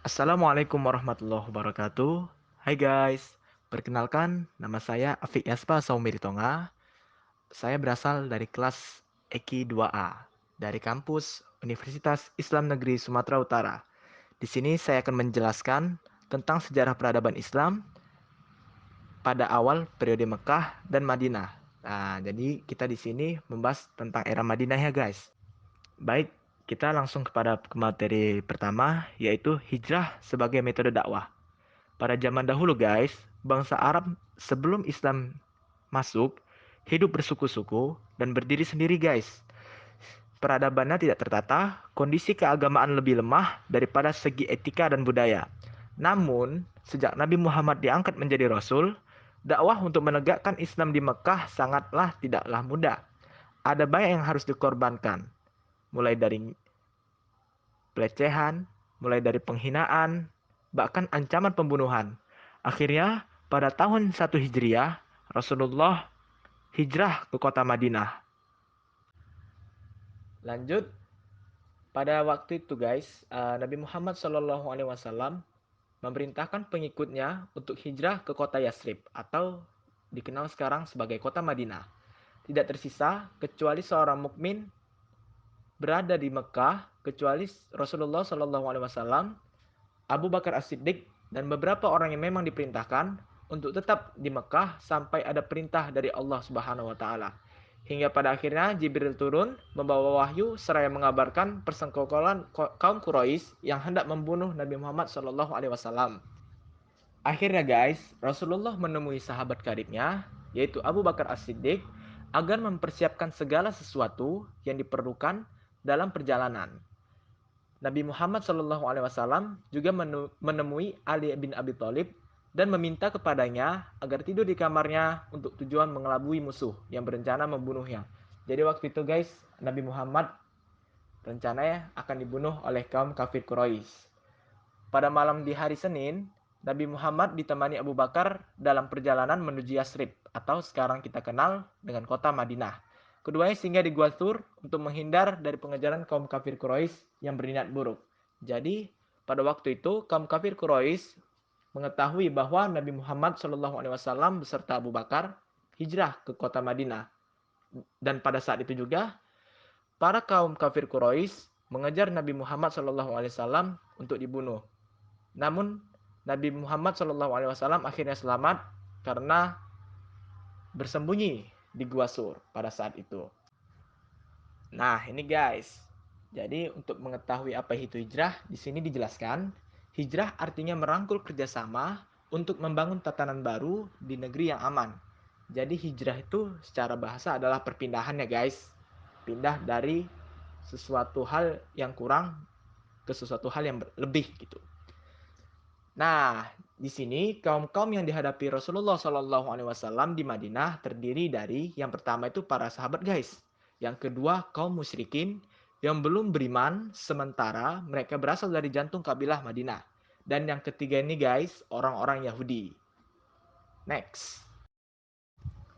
Assalamualaikum warahmatullahi wabarakatuh. Hai guys, perkenalkan nama saya Afik Yaspa Saumiritonga. Saya berasal dari kelas EKI 2A dari kampus Universitas Islam Negeri Sumatera Utara. Di sini saya akan menjelaskan tentang sejarah peradaban Islam pada awal periode Mekah dan Madinah. Nah, jadi kita di sini membahas tentang era Madinah ya guys. Baik, kita langsung kepada materi pertama, yaitu hijrah sebagai metode dakwah. Pada zaman dahulu guys, bangsa Arab sebelum Islam masuk, hidup bersuku-suku dan berdiri sendiri guys. Peradabannya tidak tertata, kondisi keagamaan lebih lemah daripada segi etika dan budaya. Namun, sejak Nabi Muhammad diangkat menjadi Rasul, dakwah untuk menegakkan Islam di Mekah sangatlah tidaklah mudah. Ada banyak yang harus dikorbankan, mulai dari pelecehan, mulai dari penghinaan, bahkan ancaman pembunuhan. Akhirnya, pada tahun 1 Hijriah, Rasulullah hijrah ke kota Madinah. Lanjut, pada waktu itu guys, Nabi Muhammad SAW memerintahkan pengikutnya untuk hijrah ke kota Yasrib atau dikenal sekarang sebagai kota Madinah. Tidak tersisa kecuali seorang mukmin berada di Mekah kecuali Rasulullah SAW, Abu Bakar As-Siddiq, dan beberapa orang yang memang diperintahkan untuk tetap di Mekah sampai ada perintah dari Allah Subhanahu wa taala. Hingga pada akhirnya Jibril turun membawa wahyu seraya mengabarkan persengkokolan kaum Quraisy yang hendak membunuh Nabi Muhammad SAW. Akhirnya guys, Rasulullah menemui sahabat karibnya, yaitu Abu Bakar As-Siddiq, agar mempersiapkan segala sesuatu yang diperlukan dalam perjalanan. Nabi Muhammad SAW juga menemui Ali bin Abi Thalib dan meminta kepadanya agar tidur di kamarnya untuk tujuan mengelabui musuh yang berencana membunuhnya. Jadi waktu itu guys, Nabi Muhammad rencananya akan dibunuh oleh kaum kafir Quraisy. Pada malam di hari Senin, Nabi Muhammad ditemani Abu Bakar dalam perjalanan menuju Yasrib atau sekarang kita kenal dengan kota Madinah. Keduanya singgah di Gua Thur untuk menghindar dari pengejaran kaum kafir Quraisy yang berniat buruk. Jadi, pada waktu itu kaum kafir Quraisy mengetahui bahwa Nabi Muhammad SAW beserta Abu Bakar hijrah ke kota Madinah. Dan pada saat itu juga, para kaum kafir Quraisy mengejar Nabi Muhammad SAW untuk dibunuh. Namun Nabi Muhammad SAW akhirnya selamat karena bersembunyi di Gua Sur pada saat itu. Nah, ini guys. Jadi untuk mengetahui apa itu hijrah, di sini dijelaskan, hijrah artinya merangkul kerjasama untuk membangun tatanan baru di negeri yang aman. Jadi hijrah itu secara bahasa adalah perpindahan ya guys. Pindah dari sesuatu hal yang kurang ke sesuatu hal yang lebih gitu. Nah, di sini kaum-kaum yang dihadapi Rasulullah SAW di Madinah terdiri dari yang pertama itu para sahabat guys. Yang kedua kaum musyrikin yang belum beriman sementara mereka berasal dari jantung kabilah Madinah. Dan yang ketiga ini guys orang-orang Yahudi. Next.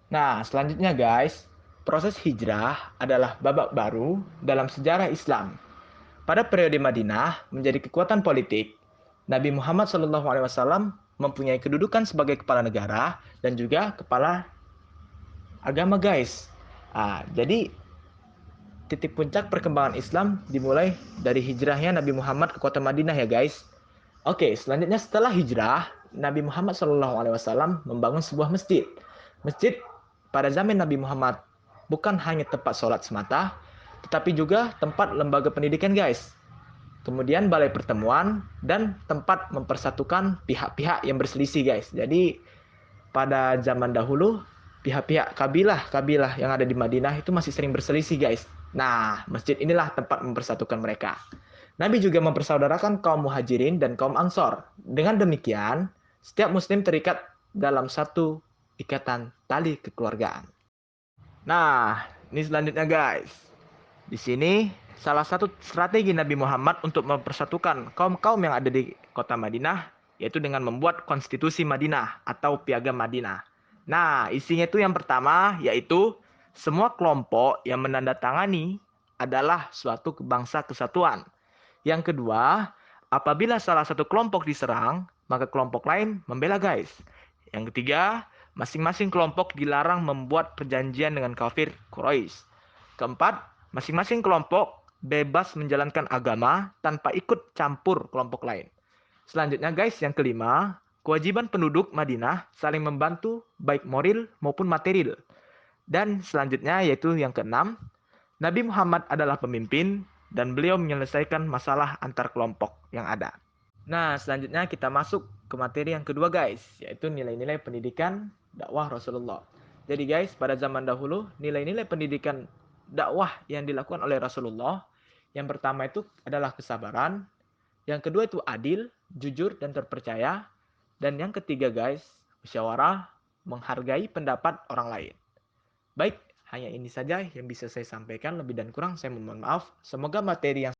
Nah, selanjutnya guys, proses hijrah adalah babak baru dalam sejarah Islam. Pada periode Madinah menjadi kekuatan politik, Nabi Muhammad SAW mempunyai kedudukan sebagai kepala negara dan juga kepala agama guys. Jadi titik puncak perkembangan Islam dimulai dari hijrahnya Nabi Muhammad ke kota Madinah ya guys. Oke, selanjutnya setelah hijrah, Nabi Muhammad SAW membangun sebuah masjid. Masjid pada zaman Nabi Muhammad bukan hanya tempat sholat semata, tetapi juga tempat lembaga pendidikan guys. Kemudian balai pertemuan dan tempat mempersatukan pihak-pihak yang berselisih guys. Jadi pada zaman dahulu pihak-pihak kabilah-kabilah yang ada di Madinah itu masih sering berselisih guys. Nah, masjid inilah tempat mempersatukan mereka. Nabi juga mempersaudarakan kaum muhajirin dan kaum ansor. Dengan demikian, setiap muslim terikat dalam satu ikatan tali kekeluargaan. Nah, ini selanjutnya guys. Di sini salah satu strategi Nabi Muhammad untuk mempersatukan kaum-kaum yang ada di kota Madinah yaitu dengan membuat konstitusi Madinah atau piagam Madinah. Nah, isinya itu yang pertama yaitu semua kelompok yang menandatangani adalah suatu bangsa kesatuan. Yang kedua, Apabila salah satu kelompok diserang, maka kelompok lain membela guys. Yang ketiga, masing-masing kelompok dilarang membuat perjanjian dengan kafir Quraisy. Keempat, masing-masing kelompok bebas menjalankan agama tanpa ikut campur kelompok lain. Selanjutnya guys, yang kelima, kewajiban penduduk Madinah saling membantu baik moral maupun material. Dan selanjutnya yaitu yang keenam, Nabi Muhammad adalah pemimpin dan beliau menyelesaikan masalah antar kelompok yang ada. Nah, selanjutnya kita masuk ke materi yang kedua guys, yaitu nilai-nilai pendidikan dakwah Rasulullah. Jadi guys, pada zaman dahulu, nilai-nilai pendidikan dakwah yang dilakukan oleh Rasulullah, yang pertama itu adalah kesabaran, yang kedua itu adil, jujur, dan terpercaya, dan yang ketiga guys, musyawarah, menghargai pendapat orang lain. Baik, hanya ini saja yang bisa saya sampaikan. Lebih dan kurang saya mohon maaf. Semoga materi yang